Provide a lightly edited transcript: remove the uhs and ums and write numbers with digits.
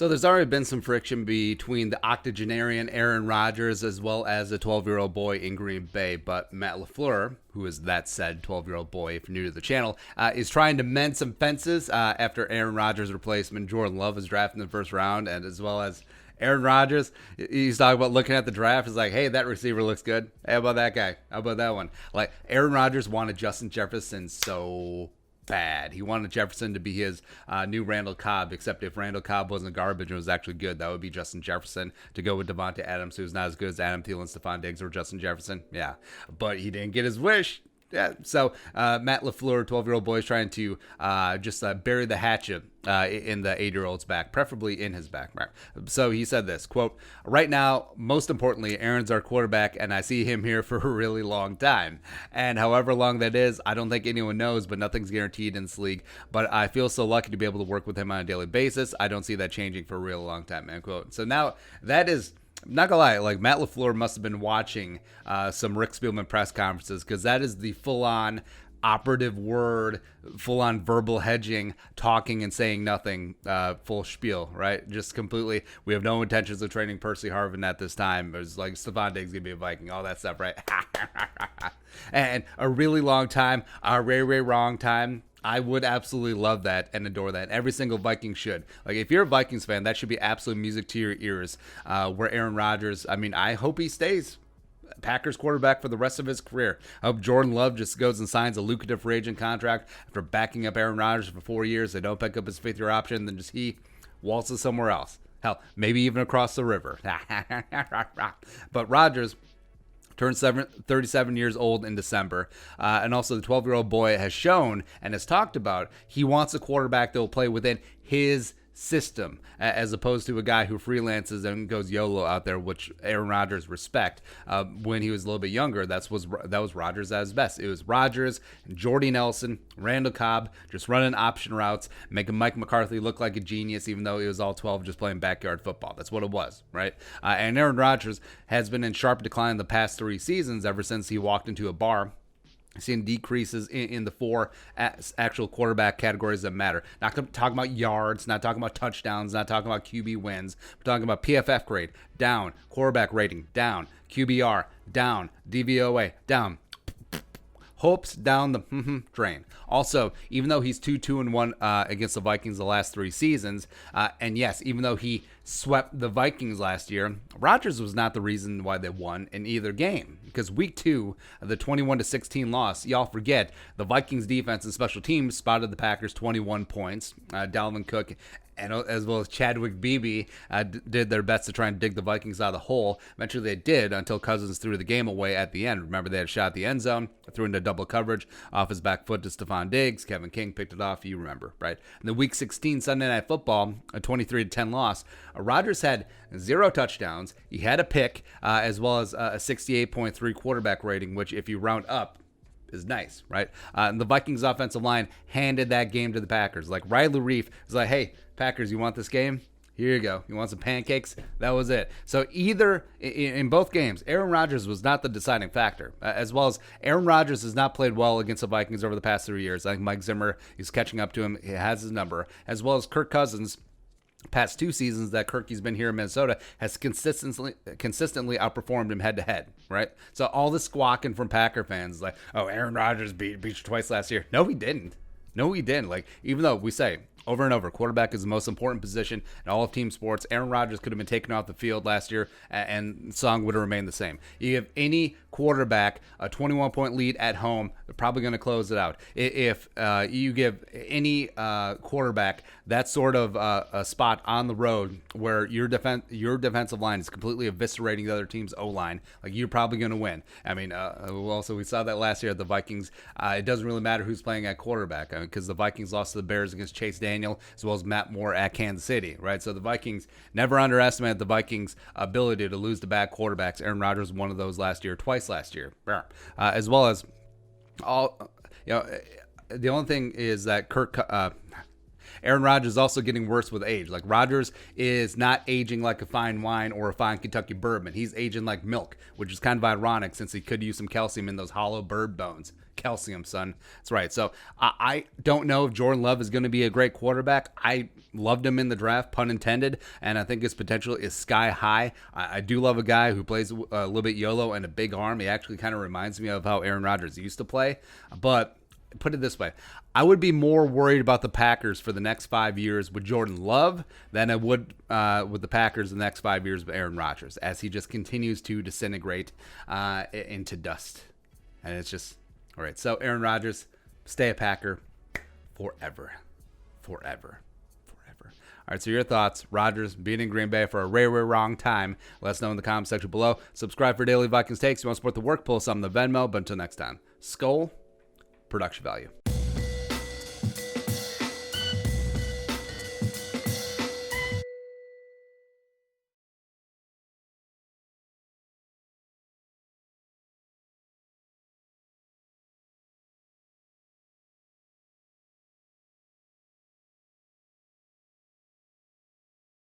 So there's already been some friction between the octogenarian Aaron Rodgers as well as a 12-year-old boy in Green Bay, but Matt LaFleur, who is that said 12-year-old boy if you're new to the channel, is trying to mend some fences after Aaron Rodgers' replacement Jordan Love was drafted in the first round, and as well as Aaron Rodgers. He's talking about looking at the draft. He's like, hey, that receiver looks good. Hey, how about that guy? How about that one? Like, Aaron Rodgers wanted Justin Jefferson so bad. He wanted Jefferson to be his new Randall Cobb, except if Randall Cobb wasn't garbage and was actually good, that would be Justin Jefferson to go with Devontae Adams, who's not as good as Adam Thielen, Stephon Diggs, or Justin Jefferson. Yeah, but he didn't get his wish. Yeah, so Matt LaFleur, 12-year-old boy, is trying to just bury the hatchet in the 8-year-old's back, preferably in his back. So he said this, quote, right now, most importantly, Aaron's our quarterback, and I see him here for a really long time. And however long that is, I don't think anyone knows, but nothing's guaranteed in this league. But I feel so lucky to be able to work with him on a daily basis. I don't see that changing for a real long time, end quote. So now that is... I'm not gonna lie, like Matt LaFleur must have been watching some Rick Spielman press conferences, because that is the full-on operative word, full-on verbal hedging, talking and saying nothing, full spiel, right? Just completely, we have no intentions of trading Percy Harvin at this time. It was like Stephon Diggs gonna be a Viking, all that stuff, right? And a really long time, a very wrong time. I would absolutely love that and adore that. Every single Viking should. Like, if you're a Vikings fan, that should be absolute music to your ears. Where Aaron Rodgers, I mean, I hope he stays Packers quarterback for the rest of his career. I hope Jordan Love just goes and signs a lucrative free agent contract after backing up Aaron Rodgers for 4 years. They don't pick up his 5th-year option, then just he waltzes somewhere else. Hell, maybe even across the river. But Rodgers turned 37 years old in December. And also the 12-year-old boy has shown and has talked about he wants a quarterback that will play within his system, as opposed to a guy who freelances and goes YOLO out there, which Aaron Rodgers respect. When he was a little bit younger, that was Rodgers at his best. It was Rodgers, Jordy Nelson, Randall Cobb, just running option routes, making Mike McCarthy look like a genius, even though he was all 12 just playing backyard football. That's what it was, right? And Aaron Rodgers has been in sharp decline the past 3 seasons ever since he walked into a bar. Seeing decreases in the 4 actual quarterback categories that matter. Not talking about yards, not talking about touchdowns, not talking about QB wins. We're talking about PFF grade, down. Quarterback rating, down. QBR, down. DVOA, down. Hopes down the drain. Also, even though he's 2-2-1 against the Vikings the last 3 seasons, and yes, even though he swept the Vikings last year, Rodgers was not the reason why they won in either game. Because week 2, the 21-16 loss, y'all forget, the Vikings defense and special teams spotted the Packers 21 points. Dalvin Cook and as well as Chadwick Beebe did their best to try and dig the Vikings out of the hole. Eventually they did, until Cousins threw the game away at the end. Remember, they had a shot at the end zone, threw into double coverage off his back foot to Stephon Diggs. Kevin King picked it off, you remember, right? In the Week 16 Sunday Night Football, a 23-10 loss, Rodgers had 0 touchdowns. He had a pick, as well as a 68.3 quarterback rating, which if you round up, is nice, right? And the Vikings offensive line handed that game to the Packers. Like, Riley Reef was like, hey, Packers, you want this game? Here you go. You want some pancakes? That was it. So either, in both games, Aaron Rodgers was not the deciding factor, as well as Aaron Rodgers has not played well against the Vikings over the past 3 years. I think Mike Zimmer is catching up to him. He has his number, as well as Kirk Cousins. Past 2 seasons that Kirky's been here in Minnesota has consistently outperformed him head-to-head, right? So all the squawking from Packer fans, like, oh, Aaron Rodgers beat you twice last year. No, he didn't. Like, even though we say over and over, quarterback is the most important position in all of team sports, Aaron Rodgers could have been taken off the field last year, and the song would have remained the same. You give any quarterback a 21-point lead at home, they're probably going to close it out. If you give any quarterback that sort of a spot on the road where your defensive line is completely eviscerating the other team's O-line, like, you're probably going to win. I mean, also we saw that last year at the Vikings. It doesn't really matter who's playing at quarterback, because the Vikings lost to the Bears against Chase Daniel as well as Matt Moore at Kansas City, right? So the Vikings, never underestimate the Vikings' ability to lose to bad quarterbacks. Aaron Rodgers won one of those twice last year, as well as all. The only thing is that Aaron Rodgers is also getting worse with age. Like, Rodgers is not aging like a fine wine or a fine Kentucky bourbon. He's aging like milk, which is kind of ironic since he could use some calcium in those hollow bird bones. calcium, son. That's right. So I don't know if Jordan Love is going to be a great quarterback. I loved him in the draft, pun intended, and I think his potential is sky high. I do love a guy who plays a little bit YOLO and a big arm. He actually kind of reminds me of how Aaron Rodgers used to play. But put it this way, I would be more worried about the Packers for the next 5 years with Jordan Love than I would with the Packers the next 5 years with Aaron Rodgers, as he just continues to disintegrate into dust. And it's just, all right, so Aaron Rodgers, stay a Packer forever. Forever. Forever. All right, so your thoughts. Rodgers being in Green Bay for a rare wrong time. Let us know in the comment section below. Subscribe for daily Vikings takes. If you want to support the work, pull us on the Venmo. But until next time, Skol, production value.